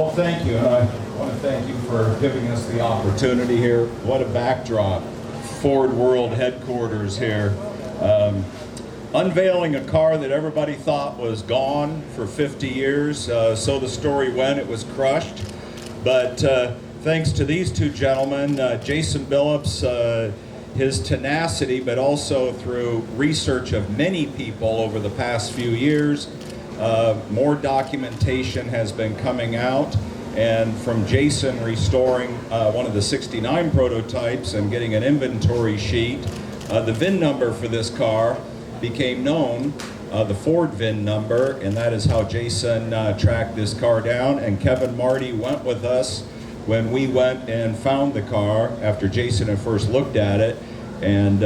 Well, thank you, and I want to thank you for giving us the opportunity here. What a backdrop. Ford World Headquarters here. Unveiling a car that everybody thought was gone for 50 years. So the story went, it was crushed. But thanks to these two gentlemen, Jason Billups, his tenacity, but also through research of many people over the past few years, more documentation has been coming out. And from Jason restoring one of the 69 prototypes and getting an inventory sheet, the VIN number for this car became known, the Ford VIN number, and that is how Jason tracked this car down. And Kevin Marty went with us when we went and found the car after Jason had first looked at it and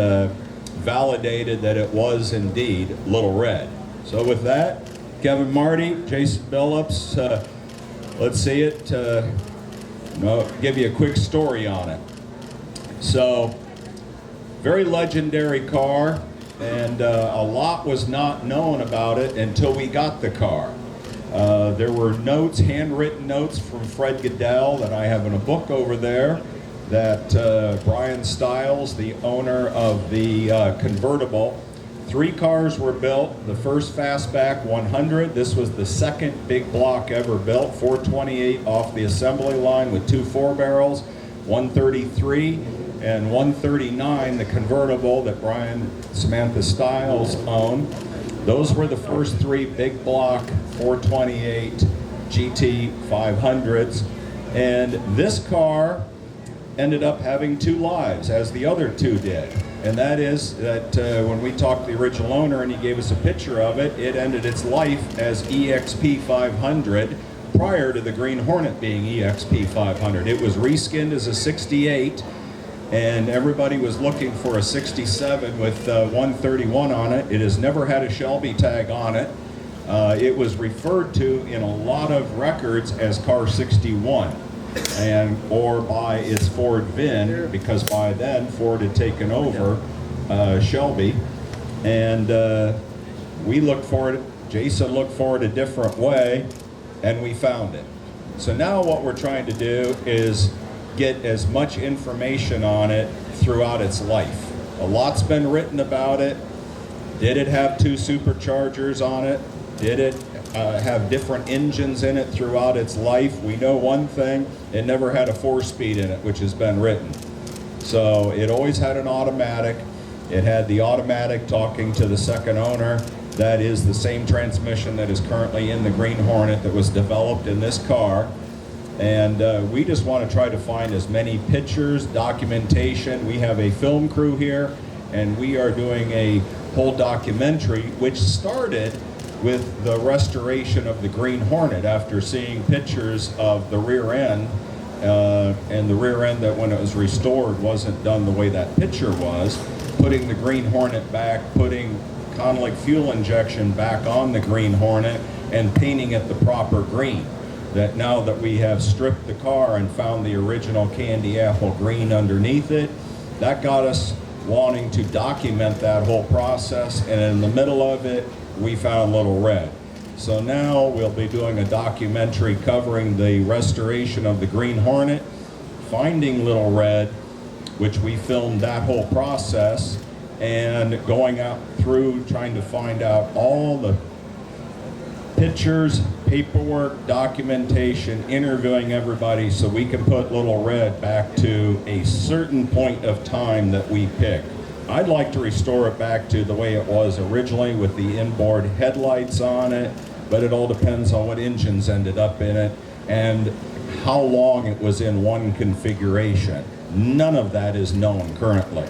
validated that it was indeed Little Red. So with that, Kevin Marty, Jason Billups, let's see it. Give you a quick story on it. So, very legendary car, and a lot was not known about it until we got the car. There were notes, handwritten notes from Fred Goodell that I have in a book over there that Brian Stiles, the owner of the convertible, 3 cars were built. The first Fastback 100, this was the second big block ever built, 428 off the assembly line with 2 4-barrels, 133 and 139, the convertible that Brian Samantha Stiles owned. Those were the first 3 big block 428 GT 500s. And this car ended up having 2 lives, as the other 2 did. And that is that when we talked to the original owner and he gave us a picture of it, it ended its life as EXP 500 prior to the Green Hornet being EXP 500. It was reskinned as a 68, and everybody was looking for a 67 with 131 on it. It has never had a Shelby tag on it. It was referred to in a lot of records as car 61. Or by its Ford VIN, because by then Ford had taken over Shelby, and we looked for it. Jason looked for it a different way, and we found it. So now what we're trying to do is get as much information on it throughout its life. A lot's been written about it. Did it have 2 superchargers on it? Did it have different engines in it throughout its life? We know one thing, it never had a 4-speed in it, which has been written. So it always had an automatic. It had the automatic talking to the second owner. That is the same transmission that is currently in the Green Hornet that was developed in this car. And we just want to try to find as many pictures, documentation. We have a film crew here, and we are doing a whole documentary, which started with the restoration of the Green Hornet after seeing pictures of the rear end, and the rear end that when it was restored wasn't done the way that picture was, putting the Green Hornet back, putting Connelly fuel injection back on the Green Hornet, and painting it the proper green. That now that we have stripped the car and found the original candy apple green underneath it, that got us wanting to document that whole process, and in the middle of it, we found Little Red. So now we'll be doing a documentary covering the restoration of the Green Hornet, finding Little Red, which we filmed that whole process, and going out through trying to find out all the pictures, paperwork, documentation, interviewing everybody so we can put Little Red back to a certain point of time that we pick. I'd like to restore it back to the way it was originally with the inboard headlights on it, but it all depends on what engines ended up in it and how long it was in one configuration. None of that is known currently.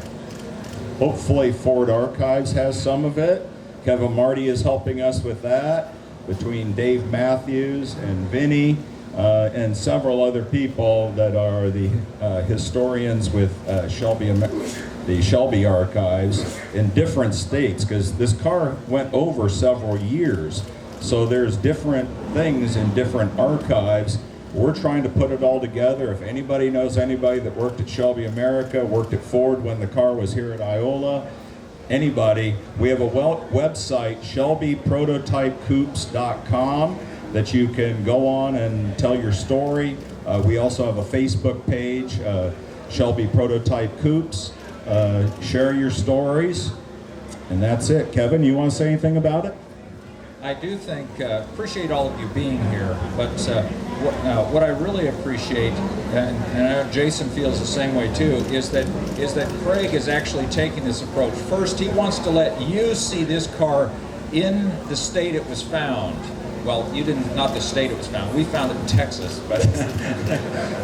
Hopefully Ford Archives has some of it. Kevin Marty is helping us with that, between Dave Matthews and Vinny and several other people that are the historians with the Shelby Archives in different states, because this car went over several years. So there's different things in different archives. We're trying to put it all together. If anybody knows anybody that worked at Shelby America, worked at Ford when the car was here at Iola, anybody, we have a website, shelbyprototypecoups.com. that you can go on and tell your story. We also have a Facebook page, Shelby Prototype Coupes. Share your stories, and that's it. Kevin, you want to say anything about it? I do think, appreciate all of you being here, but what I really appreciate, and I know Jason feels the same way too, is that Craig is actually taking this approach. First, he wants to let you see this car in the state it was found. Well, you didn't, not the state it was found. We found it in Texas, but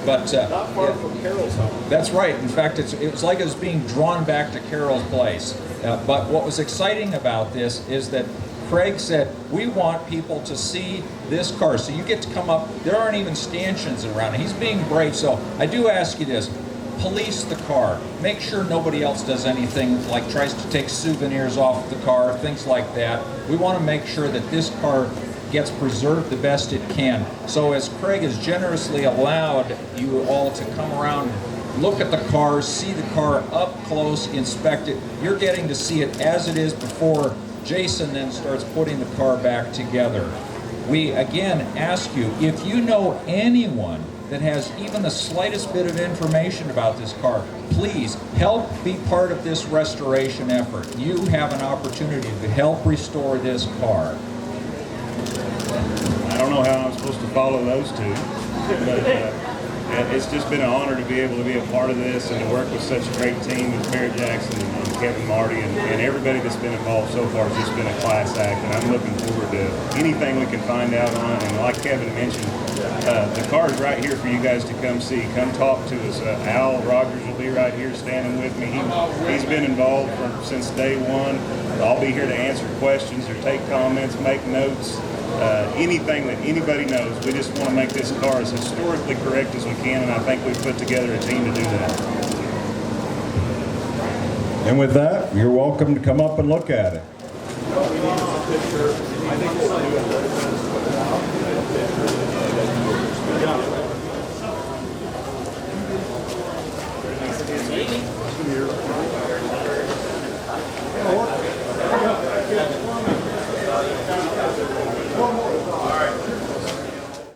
Not far from Carol's home. That's right. In fact, it was like it was being drawn back to Carol's place. But what was exciting about this is that Craig said, we want people to see this car. So you get to come up. There aren't even stanchions around it. He's being brave. So I do ask you this. Police the car. Make sure nobody else does anything like tries to take souvenirs off the car, things like that. We want to make sure that this car gets preserved the best it can. So as Craig has generously allowed you all to come around, look at the car, see the car up close, inspect it, you're getting to see it as it is before Jason then starts putting the car back together. We again ask you, if you know anyone that has even the slightest bit of information about this car, please help be part of this restoration effort. You have an opportunity to help restore this car. I don't know how I'm supposed to follow those two, but it's just been an honor to be able to be a part of this and to work with such a great team with Barrett Jackson and Kevin Marty and everybody that's been involved so far. It's just been a class act, and I'm looking forward to anything we can find out on it. And like Kevin mentioned, the car is right here for you guys to come see. Come talk to us. Al Rogers will be right here standing with me. He's been involved since day one. I'll be here to answer questions or take comments, make notes. Anything that anybody knows. We just want to make this car as historically correct as we can, and I think we've put together a team to do that. And with that, you're welcome to come up and look at it. I think we'll do it.